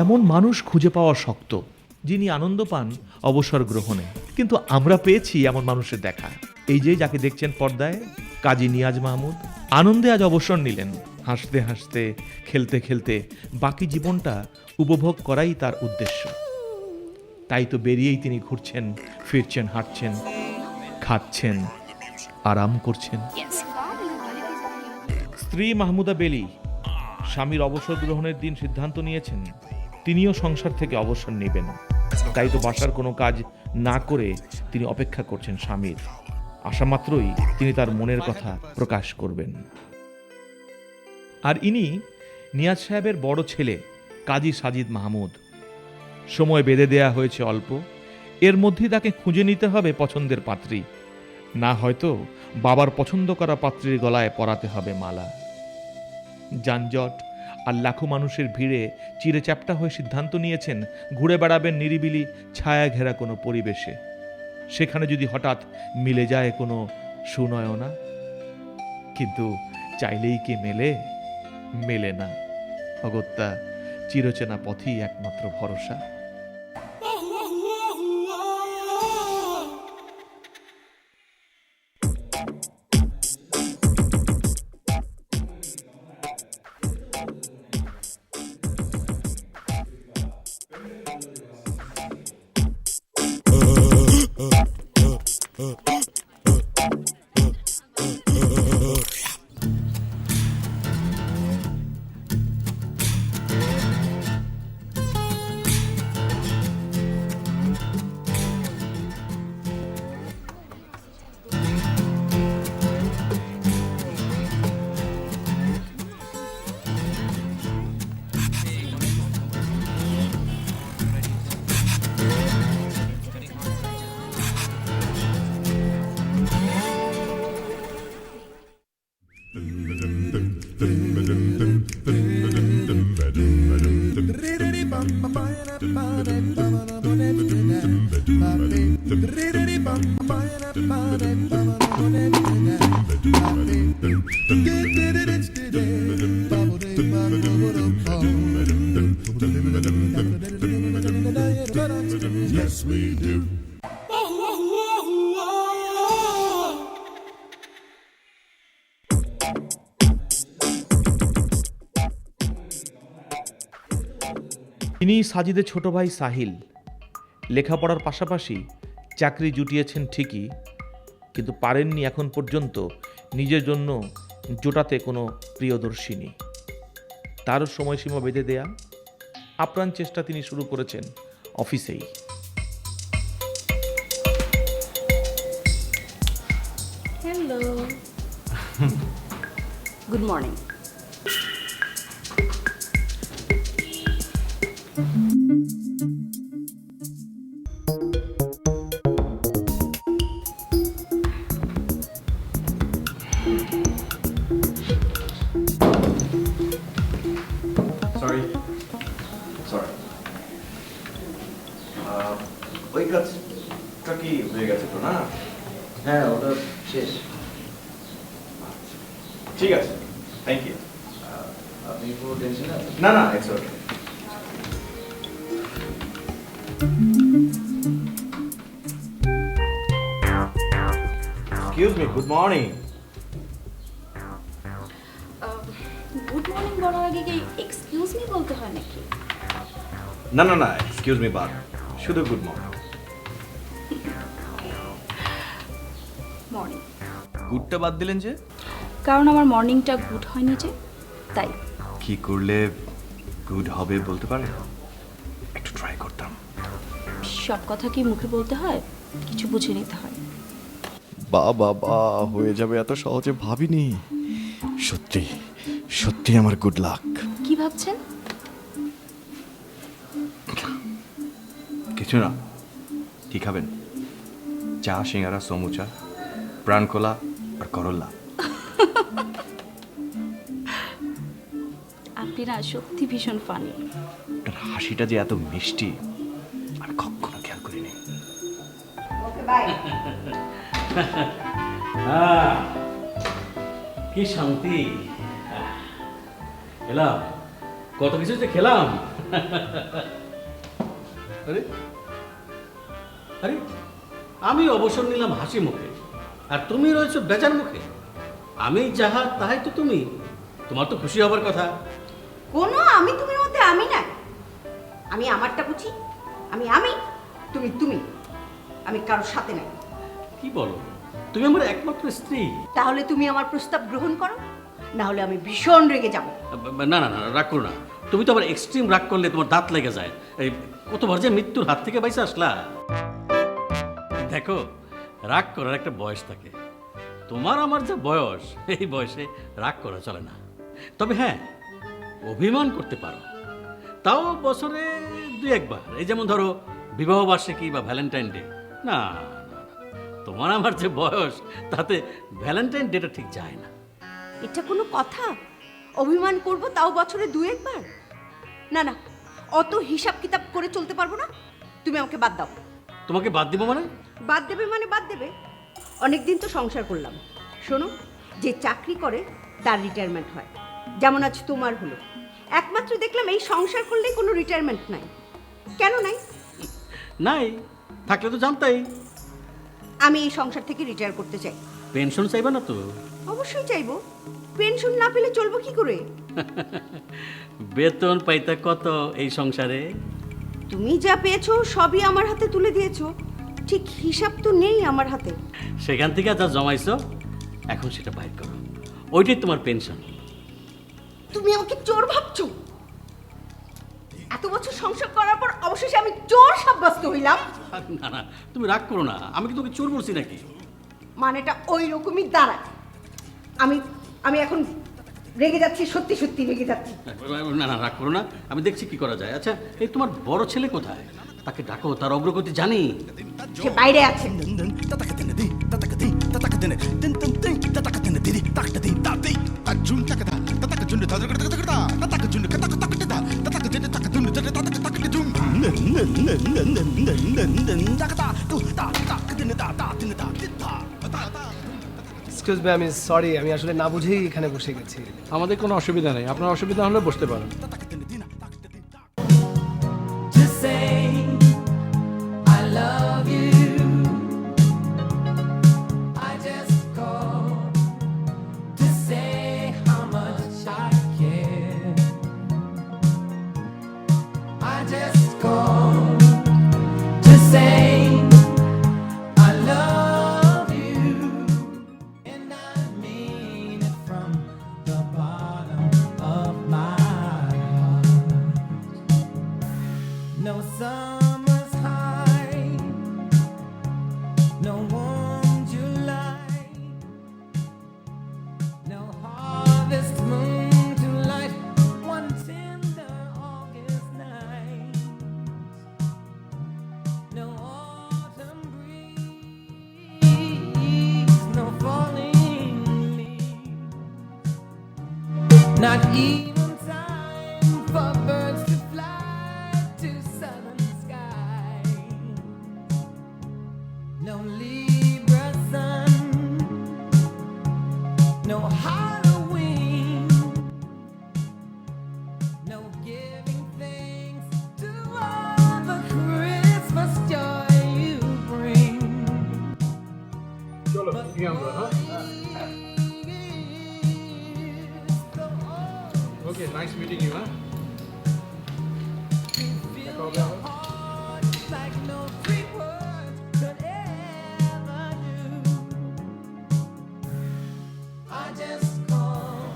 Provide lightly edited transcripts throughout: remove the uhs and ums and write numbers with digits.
এমন মানুষ খুঁজে পাওয়া শক্ত, যিনি আনন্দ পান অবসর গ্রহণে। কিন্তু আমরা পেয়েছি এমন মানুষের দেখা। এই যে যাকে দেখছেন পর্দায়, কাজী নিয়াজ মাহমুদ আনন্দে আজ অবসর নিলেন। হাসতে হাসতে, খেলতে খেলতে বাকি জীবনটা উপভোগ করাই তার উদ্দেশ্য। তাই তো বেরিয়েই তিনি ঘুরছেন, ফিরছেন, হাঁটছেন, খাচ্ছেন, আরাম করছেন। স্ত্রী মাহমুদা বেলি স্বামীর অবসর গ্রহণের দিন সিদ্ধান্ত নিয়েছেন তিনিও সংসার থেকে অবসর নেবেন। তাই তো বাসার কোনো কাজ না করে তিনি অপেক্ষা করছেন স্বামীর। আশা মাত্রই তিনি তার মনের কথা প্রকাশ করবেন। আর ইনি নিয়াজ সাহেবের বড় ছেলে কাজী সাজিদ মাহমুদ। সময় বেঁধে দেয়া হয়েছে অল্প, এর মধ্যেই তাকে খুঁজে নিতে হবে পছন্দের পাত্রী। না হয়তো বাবার পছন্দ করা পাত্রীর গলায় পরাতে হবে মালা। যানজট আর লাখো মানুষের ভিড়ে চিরে চ্যাপ্টা হয়ে সিদ্ধান্ত নিয়েছেন ঘুরে বেড়াবেন নিরিবিলি ছায়া ঘেরা কোনো পরিবেশে। সেখানে যদি হঠাৎ মিলে যায় কোনো সুনয়না। কিন্তু চাইলেই কি মেলে না। অগত্যা চিরচেনা পথই একমাত্র ভরসা। Yes, we do. তিনি সাজিদের ছোট ভাই সাহিল। লেখাপড়ার পাশাপাশি চাকরি জুটিয়েছেন ঠিকই, কিন্তু পারেননি এখন পর্যন্ত নিজের জন্য জোটাতে কোনো প্রিয়দর্শিনী। তার সময়সীমা বেঁধে দেয়া আপ্রাণ চেষ্টা তিনি শুরু করেছেন অফিসেই। Hello, good morning. সরি ওই কাজটা কি হয়ে গেছে তো না? হ্যাঁ, ওটা শেষ। ঠিক আছে, থ্যাংক ইউ। আপনি কোনো টেনশন আছে? না না, it's okay. Excuse me, good morning. Good morning বলার আগে কি এক্সকিউজ মি বলতে হয় নাকি? না না না, এক্সকিউজ মি বাদ, শুধু গুড মর্নিং। মর্নিং। গুডটা বাদ দিলেন যে? কারণ আমার মর্নিংটা গুড হয়নি যে, তাই। কি করলে গুড হবে বলতে পারেন? একটু ট্রাই করতাম। সব কথা কি মুখে বলতে হয়? কিছু বুঝে নিতে হয়। বা হয়ে যাবে এত সহজে ভাবিনি। সত্যি সত্যি আমার গুড লাক। কি ভাবছেন? কিছু না। কি খাবেন? চা, সিঙ্গারা, সমুচা, প্রাণকোলা আর করল্লা। আপনি না সত্যি ভীষণ ফানি। হাসিটা যে এত মিষ্টি আমি কখনো খেয়াল করিনি। কি শান্তি। এলাম, কত কিছু যে খেলাম। আরে আরে আমি অবসর নিলাম হাসি মুখে, আর তুমি রয়েছো বেজার মুখে। আমি যাহা তাহাই তো তুমি, তোমার তো খুশি হবার কথা। কোনো আমি তুমির মধ্যে আমি না। আমি আমারটা বুঝি, আমি আমি, তুমি তুমি। আমি কারোর সাথে নাই। কি বলো, তুমি আমার একমাত্র স্ত্রী। তাহলে তুমি আমার প্রস্তাব গ্রহণ করো, না হলে আমি ভীষণ রেগে যাব। না না না, রাগ করো না। তুমি তো আবার এক্সট্রিম রাগ করলে তোমার দাঁত লেগে যায়। এই কতবার যে মৃত্যুর হাত থেকে বাইসে আসলা। দেখো, রাগ করার একটা বয়স থাকে। তোমার আমার যে বয়স, এই বয়সে রাগ করা চলে না। তবে হ্যাঁ, অভিমান করতে পারো, তাও বছরে 2-1 বার। এই যেমন ধরো বিবাহবার্ষিকী বা ভ্যালেন্টাইন ডে। না না, না, তোমার আমার যে বয়স, তাতে ভ্যালেন্টাইন ডেটা ঠিক যায় না। এটা কোনো কথা? অভিমান করব তাও বছরে 2-1 বার? না না, অত হিসাব কিতাব করে চলতে পারবো না। তুমি আমাকে বাদ দাও। তোমাকে বাদ দিব মানে? বাদ দেবে মানে বাদ দেবে। অনেকদিন তো সংসার করলাম। শোনো, যে চাকরি করে তার রিটায়ারমেন্ট হয়, যেমন আজ তোমার হলো। একমাত্র দেখলাম এই সংসার করলেই কোনো রিটায়ারমেন্ট নাই। কেন নাই? নাই, থাকলে তো জানতাই। আমি এই সংসার থেকে রিটায়ার করতে চাই। পেনশন চাইবা না তো? অবশ্যই চাইবো। পেনশন না পেলে চলবো কি করে? বেতন পাইতে কত এই সংসারে? তুমি যা পেয়েছো সবই আমার হাতে তুলে দিয়েছো, ঠিক হিসাব তো নেই আমার হাতে। সেখান থেকে যা জমাইছো এখন সেটা বাইর করো, ওইটাই তোমার পেনশন। তুমি আমাকে চোর ভাবছো? এত বছর সংসার করার পর অবশেষে আমি চোর সাব্যস্ত হইলাম? না না, তুমি রাগ করো না। আমি কি তোকে চোর বলছি নাকি? মানেটা ওই রকমই দাঁড়ায়। আমি আমি এখন রেগে যাচ্ছি, সত্যি সত্যি রেগে যাচ্ছি। না না, রাগ করো না, আমি দেখছি কি করা যায়। আচ্ছা, এই তোমার বড় ছেলে কোথায়? তাকে ডাকো, তার অগ্রগতি জানি। সে বাইরে আছে। এক্সকিউজ মি, আমি সরি, আমি আসলে না বুঝেই এখানে বসে গেছি। আমাদের কোনো অসুবিধা নেই, আপনার অসুবিধা হলে বসতে পারেন। To say I love you, I just call to say how much I care. I just call to say I love you, and I mean it from the bottom of my heart. No summer's high, no warm July, no harvest moon to light one tender August night, no autumn breeze, no falling leaves, not even time for birds to fly to southern skies. No Libra sun, no Halloween, no giving thanks to all the Christmas joy you bring. চলো আমরা, হ্যাঁ, ওকে, nice meeting you. হ্যাঁ, Like no three words could ever do. I just call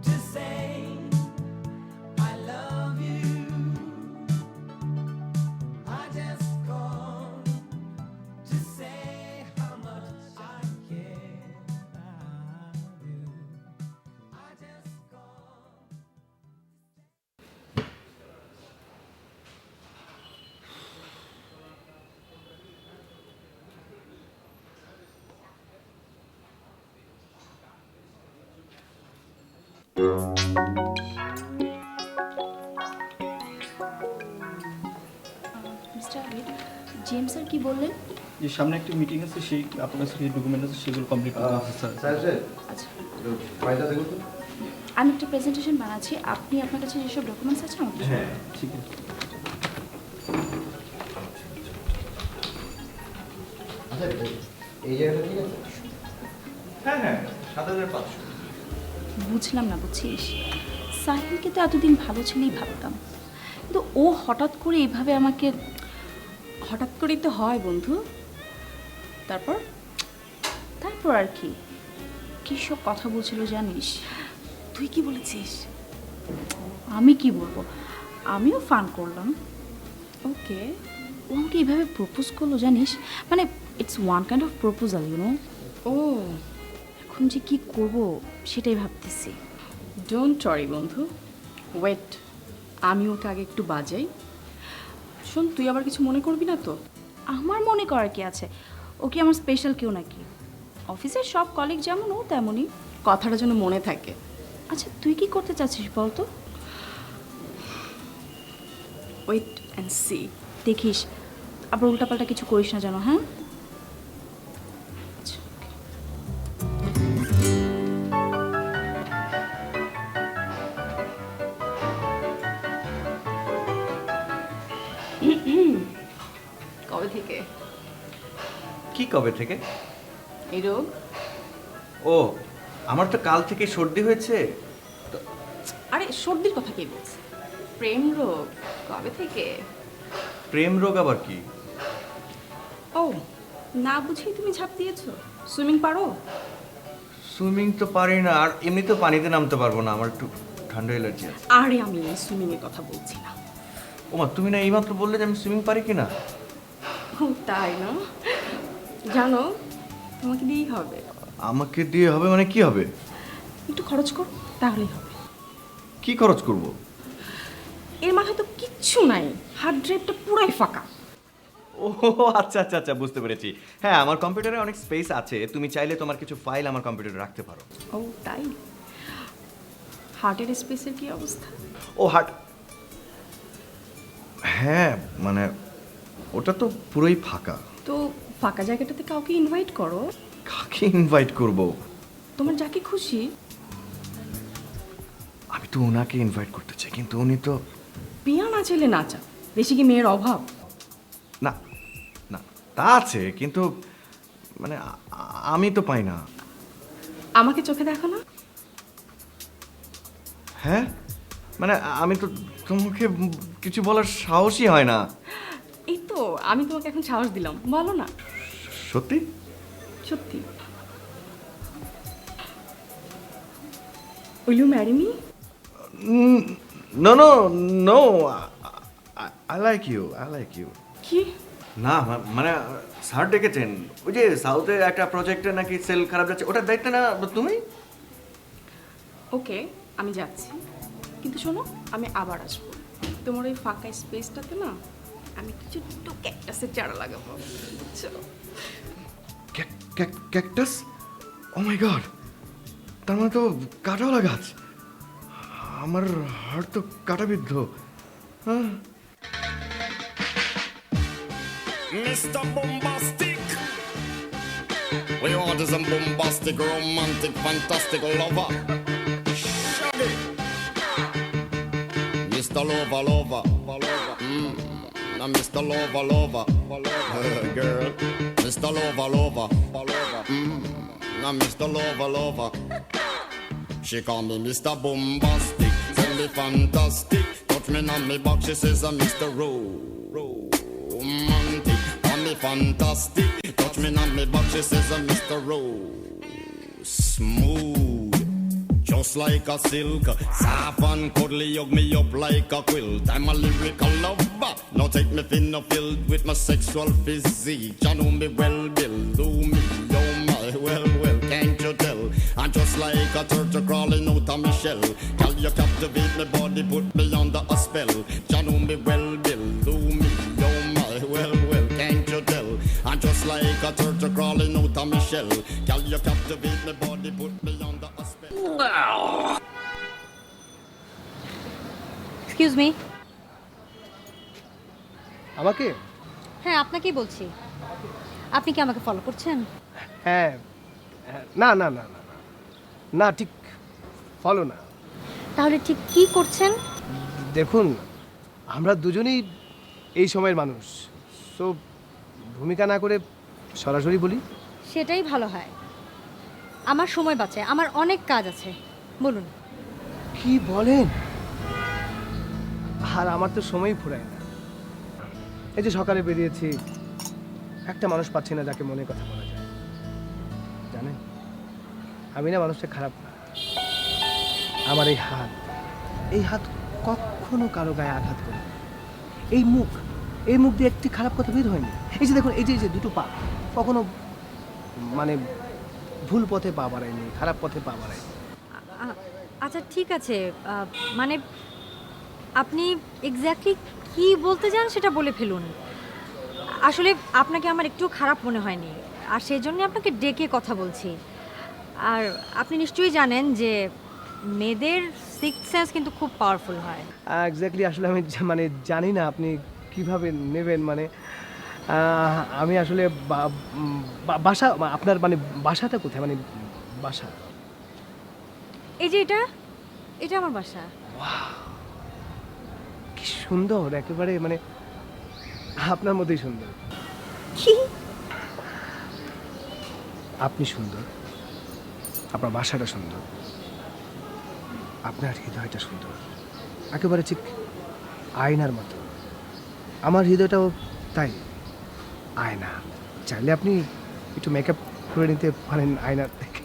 to say I love you. I just call to say how much I care about you. I just call. Mister Abir, James sir কি বললেন? যে সামনে একটা meeting আছে, সেই আপনার কাছে কিছু ডকুমেন্ট আছে, সেগুলো কমপ্লিট করতে হবে স্যার। স্যার স্যার আচ্ছা, ফাইলটা দেখুন তো। আমি একটা প্রেজেন্টেশন বানাচ্ছি, আপনি আপনার কাছে যেসব ডকুমেন্টস আছে আমাকে দিন। ঠিক আছে। আচ্ছা এই জায়গাটা ঠিক আছে? হ্যাঁ হ্যাঁ ৭,৫০০। বুঝলাম না, বুঝছিস, সাহিলকে তো এতদিন ভালো ছেলেই ভাবতাম, কিন্তু ও হঠাৎ করে এইভাবে আমাকে, হঠাৎ করেই তো হয় বন্ধু। তারপর তারপর আর কি, কী সব কথা বলছিল জানিস? তুই কি বলেছিস? আমি কি বলবো, আমিও ফান করলাম। ওকে, ও আমাকে এইভাবে প্রপোজ করলো জানিস, মানে it's one kind of proposal, you know. ও, এখন যে কি করব সেটাই ভাবতেছি। ডোন্ট ওয়ারি বন্ধু, ওয়েট, আমি ওকে আগে একটু বাজাই। শোন, তুই আবার কিছু মনে করবি না তো? আমার মনে করার কি আছে, ও কি আমার স্পেশাল কেউ নাকি? অফিসের সব কলিগ যেমন ও তেমনই। কথাটা যেন মনে থাকে। আচ্ছা তুই কি করতে চাচ্ছিস বল তো? Wait and see. দেখিস আবার উল্টাপাল্টা কিছু করিস না যেন, হ্যাঁ? আচ্ছা, okay. কবে থেকে কি কবে থেকে? এই রোগ? ও, আমার তো কাল থেকে সর্দি হয়েছে। আরে সর্দির কথা কে বলছে? প্রেম রোগ কবে থেকে? প্রেম রোগ আবার কি? ও, না বুঝেই তুমি ঝাঁপ দিয়েছো। সুইমিং পারো? সুইমিং তো পারি না, আর এমনিতেও পানিতে নামতে পারবো না, আমার একটু ঠান্ডা অ্যালার্জি আছে। আরে আমি সুইমিং এর কথা বলছি না। ওমা, তুমি না এইমাত্র বললে যে আমি সুইমিং পারি কিনা? ও তাই না? জানো, তোমাকে দিয়েই হবে। আমাকে দিয়ে হবে মানে কি হবে? একটু খরচ করো তাহলেই হবে। কি খরচ করব? এর মাথায় তো কিচ্ছু নাই, হার্ড ড্রাইভটা পুরাই ফাঁকা। ও আচ্ছা আচ্ছা আচ্ছা, বুঝতে পেরেছি। হ্যাঁ, আমার কম্পিউটারে অনেক স্পেস আছে, তুমি চাইলে তোমার কিছু ফাইল আমার কম্পিউটারে রাখতে পারো। ও তাই? হার্টের স্পেসের কি অবস্থা? ও হার্ট, হ্যাঁ মানে ওটা তো পুরোই ফাঁকা। তো ফাঁকা জায়গাটাতে কাউকে ইনভাইট করো। কাকে ইনভাইট করব? তোমার যাকে খুশি। আমি তো ওনাকে ইনভাইট করতে চাই, কিন্তু উনি তো বিয়া না চাইলে নাচা, বেশি কি মেয়ের অভাব? না না, তা আছে, কিন্তু মানে আমি তো পাই না। আমাকে চোখে দেখো না। হ্যাঁ মানে আমি তো তোমাকে কিছু বলার সাহসই হয় না। এই তো আমি তোমাকে এখন সাহস দিলাম, বলো না। সত্যি? সত্যি। Will you marry me? No no no, I like you, I like you. কি? না মানে স্যার ডেকেছেন, ওই যে সাউথে একটা প্রজেক্টে নাকি সেল খারাপ যাচ্ছে, ওটার দায়িত্ব না তুমি? ওকে, আমি যাচ্ছি, কিন্তু শোনো আমি আবার আসবো। তোমার ওই ফাঁকা স্পেসটাতে না আমি কিছু একটু ক্যাকটাসের চারা লাগাবো, বুঝছো? ক্যাকটাস? ও মাই গড, তার মানে তো কাঁটাওয়ালা গাছ। আমার হাড় তো কাঁটাবিদ্ধ। হ্যাঁ, Mr. Bombastic. We want some bombastic, romantic, fantastic lover. Shaggy. Mr. Lover, lover. Now Mr. Lover, lover. Girl. Mr. Lover, lover. Now Mr. Lover, lover. She call me Mr. Bombastic. Tell me fantastic. Touch me on me back, she says I'm Mr. Romantic. Call me fantastic. Touch me on me back, she says I'm Mr. Smooth. Just like a silk, soft and cuddly, hug me up like a quilt. I'm a lyrical lover. Now take me thin or filled with my sexual physique. You know me well, Bill. Do me, oh my, well, can't you tell? I'm just like a turtle crawling out of my shell. Girl, you captivate my body, put me under a spell. You know me well, Bill. Do me, oh my, well, can't you tell? I'm just like a turtle crawling out of my shell. Girl, you captivate my body, put me under a spell. Excuse me. আমাকে? হ্যাঁ আপনাকেই বলছি। আপনি কি আমাকে follow করছেন? হ্যাঁ, না না না না না, না ঠিক ফলো না। তাহলে ঠিক কি করছেন? দেখুন, আমরা দুজনেই এই সময়ের মানুষ, তো ভূমিকা না করে সরাসরি বলি। সেটাই ভালো হয়, আমার সময় বাঁচে, আমার অনেক কাজ আছে। বলুন। কি বলেন? আর আমার তো সময়ই ফুরায় না। এই যে সকালে বেরিয়েছি, একটা মানুষ পাচ্ছি না যাকে মনে কথা বলা যায়। জানেন, আমি না মানুষটা খারাপ না। আমার এই হাত কখনো কারো গায়ে আঘাত করে। এই মুখ দিয়ে একটি খারাপ কথা বের হয়নি। এই যে দেখুন, এই যে দুটো পা কখনো মানে ভুল পথে পা বাড়ায়নি, খারাপ পথে পা বাড়ায়নি। আচ্ছা ঠিক আছে, মানে আপনি এক্স্যাক্টলি কি বলতে চান সেটা বলে ফেলুন। আসলে আপনাকে আমার একটু খারাপ মনে হয়নি, আর সেই জন্য আপনাকে ডেকে কথা বলছি। আর আপনি নিশ্চয়ই জানেন যে মেয়েদের সিক্স সেন্স কিন্তু খুব পাওয়ারফুল হয়। এক্স্যাক্টলি, আসলে আমি মানে জানি না আপনি কিভাবে নেবেন। মানে আমি আসলে বাসা, আপনার মানে বাসাটা কোথায়? মানে বাসা এই যে এটা আমার বাসা। কি সুন্দর, একেবারে মানে আপনার মতোই সুন্দর। কি? আপনি সুন্দর, আপনার বাসাটা সুন্দর, আপনার হৃদয়টা সুন্দর, একেবারে ঠিক আয়নার মতো। আমার হৃদয়টাও তাই, আয়না। চাইলে আপনি একটু মেকআপ করে নিতে পারেন আয়নার থেকে।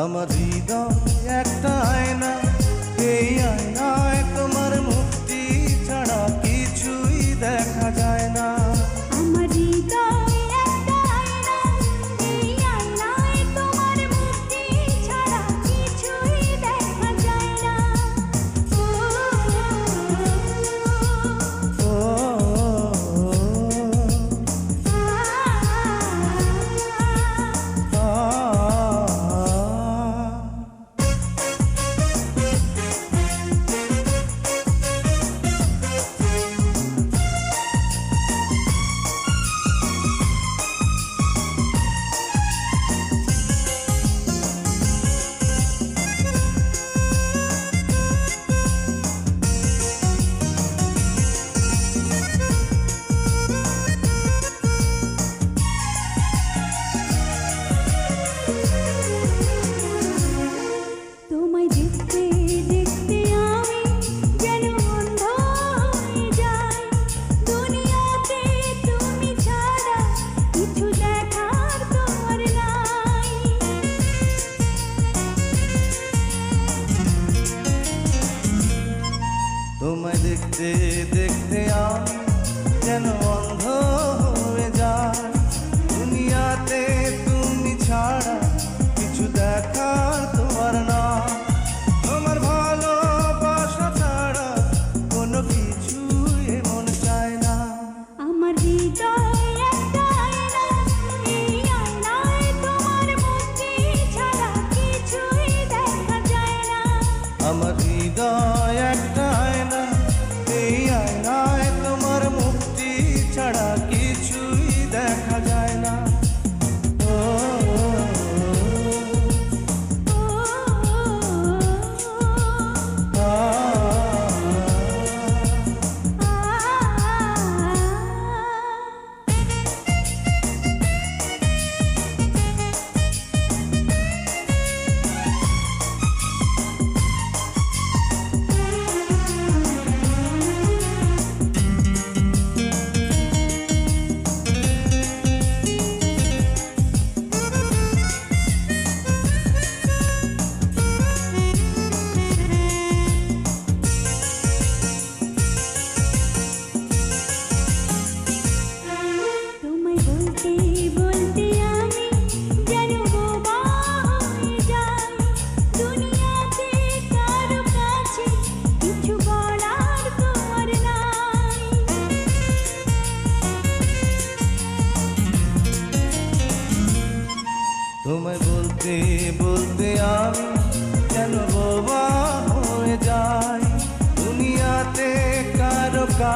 আমার হৃদয় একটা আয়না, এই আয়নায় তোমার মুক্তি ছাড়া কিছুই দেখা যায় না। আমার হৃদয় একটা আয়না, এই আয়নায় তোমার মুক্তি ছাড়া কিছুই দেখা যায় না। তোমায় দেখতে দেখতে আমি যেন অন্ধ হয়ে যাই, দুনিয়াতে তুমি ছাড়া কিছু দেখার তোমার না। তোমার ভালোবাসা ছাড়া কোনো কিছু এমন চায় না। আমার হৃদয় একটা আয়না, এই আয়নায় তোমার মুক্তি ছাড়া কিছুই দেখা যায় না। আমার হৃদয় একটা আয়না, এই আয়নায় তোমার মুক্তি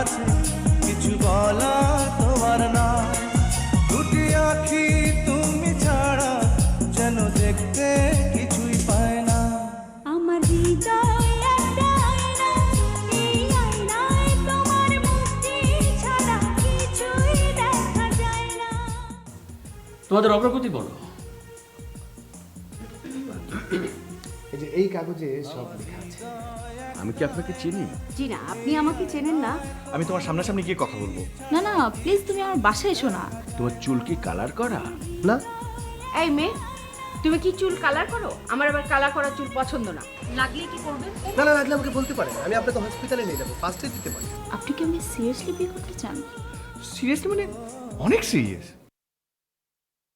আছে কিছু বলা তোমার না দুটি আঁখি তুমি ছাড়া যেন দেখতে কিছুই পায় না আমার হৃদয় একটা আয়না, এই আয়নায় তোমার মুক্তি ছাড়া কিছুই দেখা যায় না। তোমাদের অগ্রগতি বলো। এই যে এই কাগজে সব লেখা আছে। আমি কি আপনাকে চিনি? জি না, আপনি আমাকে চেনেন না। আমি তোমার সামনাসামনি গিয়ে কথা বলবো। না না প্লিজ, তুমি আমার বাসায় এসো না। তোমার চুল কি কালার করা? না এই মেয়ে, তুমি কি চুল কালার করো? আমার আবার কালার করা চুল পছন্দ না। লাগলে কি করবেন? না না, লাগলে আমাকে বলতে পারেন, আমি আপনাকে হসপিটালে নিয়ে যাবো, ফার্স্ট এড দিতে পারি। আপনি কি আমি সিরিয়াসলি বিয়ে করতে চান? সিরিয়াসলি মানে অনেক সিরিয়াস।